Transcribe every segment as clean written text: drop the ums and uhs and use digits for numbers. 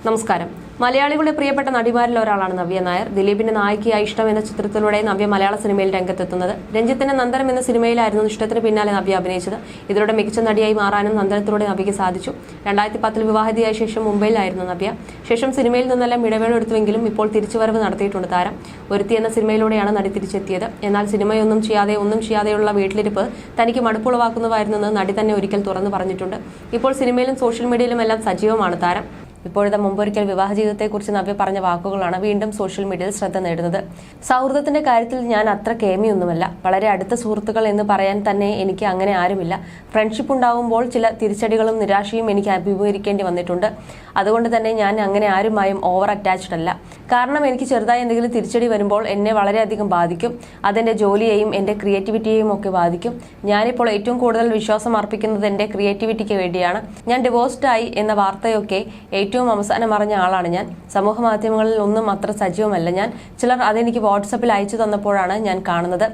നമസ്കാരം. മലയാളികളുടെ പ്രിയപ്പെട്ട നടിമാരിൽ ഒരാളാണ് നവ്യ നായർ. ദിലീപിന്റെ നായികയായി ഇഷ്ടം എന്ന ചിത്രത്തിലൂടെ നവ്യ മലയാള സിനിമയിൽ രംഗത്തെത്തുന്നത്. രഞ്ജിത്തിന്റെ നന്ദനം എന്ന സിനിമയിലായിരുന്നു ഇഷ്ടത്തിന് പിന്നാലെ നവ്യ അഭിനയിച്ചത്. ഇതിലൂടെ മികച്ച നടിയായി മാറാനും നന്ദനത്തിലൂടെ നവ്യയ്ക്ക് സാധിച്ചു. 2010 വിവാഹിതയായ ശേഷം മുംബൈയിലായിരുന്നു നവ്യ. ശേഷം സിനിമയിൽ നിന്നെല്ലാം ഇടവേള എടുത്തുവെങ്കിലും ഇപ്പോൾ തിരിച്ചുവരവ് നടത്തിയിട്ടുണ്ട് താരം. ഒരുത്തി എന്ന സിനിമയിലൂടെയാണ് നടി തിരിച്ചെത്തിയത്. എന്നാൽ സിനിമയൊന്നും ചെയ്യാതെയുള്ള വീട്ടിലിരിപ്പ് തനിക്ക് മടുപ്പുളവാക്കുന്നതായിരുന്നെന്ന് നടി തന്നെ ഒരിക്കൽ തുറന്നു പറഞ്ഞിട്ടുണ്ട്. ഇപ്പോൾ സിനിമയിലും സോഷ്യൽ മീഡിയയിലും എല്ലാം സജീവമാണ് താരം. ഇപ്പോഴത്തെ മുമ്പൊരിക്കൽ വിവാഹ ജീവിതത്തെക്കുറിച്ച് നവ്യ പറഞ്ഞ വാക്കുകളാണ് വീണ്ടും സോഷ്യൽ മീഡിയയിൽ ശ്രദ്ധ നേടുന്നത്. സൗഹൃദത്തിന്റെ കാര്യത്തിൽ ഞാൻ അത്ര കേമിയൊന്നുമല്ല. വളരെ അടുത്ത സുഹൃത്തുക്കൾ എന്ന് പറയാൻ തന്നെ എനിക്ക് അങ്ങനെ ആരുമില്ല. ഫ്രണ്ട്ഷിപ്പ് ഉണ്ടാവുമ്പോൾ ചില തിരിച്ചടികളും നിരാശയും എനിക്ക് അഭിമുഖീകരിക്കേണ്ടി വന്നിട്ടുണ്ട്. അതുകൊണ്ട് തന്നെ ഞാൻ അങ്ങനെ ആരുമായും ഓവർ അറ്റാച്ച്ഡ് അല്ല. കാരണം എനിക്ക് ചെറുതായി എന്തെങ്കിലും തിരിച്ചടി വരുമ്പോൾ എന്നെ വളരെയധികം ബാധിക്കും. അതെന്റെ ജോലിയെയും എന്റെ ക്രിയേറ്റിവിറ്റിയെയും ഒക്കെ ബാധിക്കും. ഞാനിപ്പോൾ ഏറ്റവും കൂടുതൽ വിശ്വാസം അർപ്പിക്കുന്നത് എന്റെ ക്രിയേറ്റിവിറ്റിക്ക് വേണ്ടിയാണ്. ഞാൻ ഡിവോഴ്സ്ഡ് ആയി എന്ന വാർത്തയൊക്കെ ഏറ്റവും അവസാനം അറിഞ്ഞ ആളാണ് ഞാൻ. സമൂഹ മാധ്യമങ്ങളിൽ ഒന്നും അത്ര സജീവമല്ല ഞാൻ. ചിലർ അതെനിക്ക് വാട്സപ്പിൽ അയച്ചു തന്നപ്പോഴാണ് ഞാൻ കാണുന്നത്.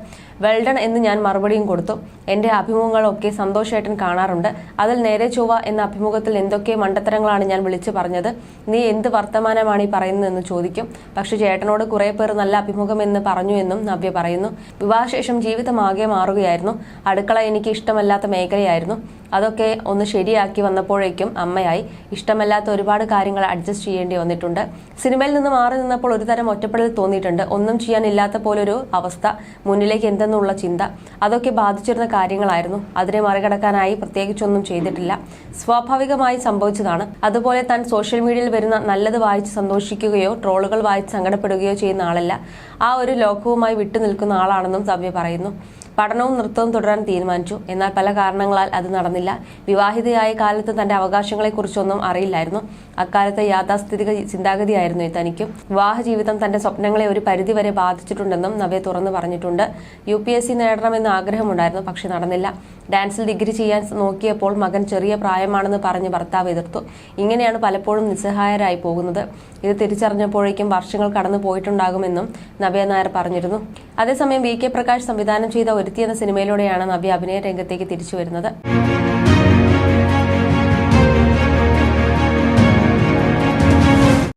വെൽഡൺ എന്ന് ഞാൻ മറുപടിയും കൊടുത്തു. എന്റെ അഭിമുഖങ്ങളൊക്കെ സന്തോഷേട്ടൻ കാണാറുണ്ട്. അതിൽ നേരെ ചൊവ്വ എന്ന അഭിമുഖത്തിൽ എന്തൊക്കെ മണ്ടത്തരങ്ങളാണ് ഞാൻ വിളിച്ചു പറഞ്ഞത്. നീ എന്ത് വർത്തമാനമാണ് ഈ പറയുന്നതെന്ന് ചോദിക്കും. പക്ഷെ ചേട്ടനോട് കുറെ പേർ നല്ല അഭിമുഖം എന്ന് പറഞ്ഞു എന്നും നവ്യ പറയുന്നു. വിവാഹശേഷം ജീവിതമാകെ മാറുകയായിരുന്നു. അടുക്കള എനിക്ക് ഇഷ്ടമല്ലാത്ത മേഖലയായിരുന്നു. അതൊക്കെ ഒന്ന് ശരിയാക്കി വന്നപ്പോഴേക്കും അമ്മയായി. ഇഷ്ടമല്ലാത്ത ഒരുപാട് കാര്യങ്ങൾ അഡ്ജസ്റ്റ് ചെയ്യേണ്ടി വന്നിട്ടുണ്ട്. സിനിമയിൽ നിന്ന് മാറി നിന്നപ്പോൾ ഒരു തരം ഒറ്റപ്പെടൽ തോന്നിയിട്ടുണ്ട്. ഒന്നും ചെയ്യാനില്ലാത്ത പോലൊരു അവസ്ഥ, മുന്നിലേക്ക് എന്തെന്നുള്ള ചിന്ത, അതൊക്കെ ബാധിച്ചിരുന്ന കാര്യങ്ങളായിരുന്നു. അതിനെ മറികടക്കാനായി പ്രത്യേകിച്ചൊന്നും ചെയ്തിട്ടില്ല. സ്വാഭാവികമായി സംഭവിച്ചതാണ്. അതുപോലെ താൻ സോഷ്യൽ മീഡിയയിൽ വരുന്ന നല്ലത് വായിച്ച് സന്തോഷിക്കുകയോ ട്രോളുകൾ വായിച്ച് സങ്കടപ്പെടുകയോ ചെയ്യുന്ന ആളല്ല. ആ ഒരു ലോകവുമായി വിട്ടുനിൽക്കുന്ന ആളാണെന്നും നവ്യ പറയുന്നു. പഠനവും നൃത്തവും തുടരാൻ തീരുമാനിച്ചു. എന്നാൽ പല കാരണങ്ങളാൽ അത് നടന്നില്ല. വിവാഹിതയായ കാലത്ത് തന്റെ അവകാശങ്ങളെക്കുറിച്ചൊന്നും അറിയില്ലായിരുന്നു. അക്കാലത്തെ യാഥാസ്ഥിതിക ചിന്താഗതിയായിരുന്നു തനിക്കും. വിവാഹ ജീവിതം തന്റെ സ്വപ്നങ്ങളെ ഒരു പരിധിവരെ ബാധിച്ചിട്ടുണ്ടെന്നും നവ്യ തുറന്നു പറഞ്ഞിട്ടുണ്ട്. UPSC നേടണമെന്ന് ആഗ്രഹമുണ്ടായിരുന്നു, പക്ഷെ നടന്നില്ല. ഡാൻസിൽ ഡിഗ്രി ചെയ്യാൻ നോക്കിയപ്പോൾ മകൻ ചെറിയ പ്രായമാണെന്ന് പറഞ്ഞ് ഭർത്താവ് എതിർത്തു. ഇങ്ങനെയാണ് പലപ്പോഴും നിസ്സഹായരായി പോകുന്നത്. ഇത് തിരിച്ചറിഞ്ഞപ്പോഴേക്കും വർഷങ്ങൾ കടന്നു പോയിട്ടുണ്ടാകുമെന്നും നവ്യ നായർ പറഞ്ഞിരുന്നു. അതേസമയം VK പ്രകാശ് സംവിധാനം ചെയ്ത ഒരുത്തി എന്ന സിനിമയിലൂടെയാണ് നവ്യ അഭിനയ രംഗത്തേക്ക് തിരിച്ചു വരുന്നത്.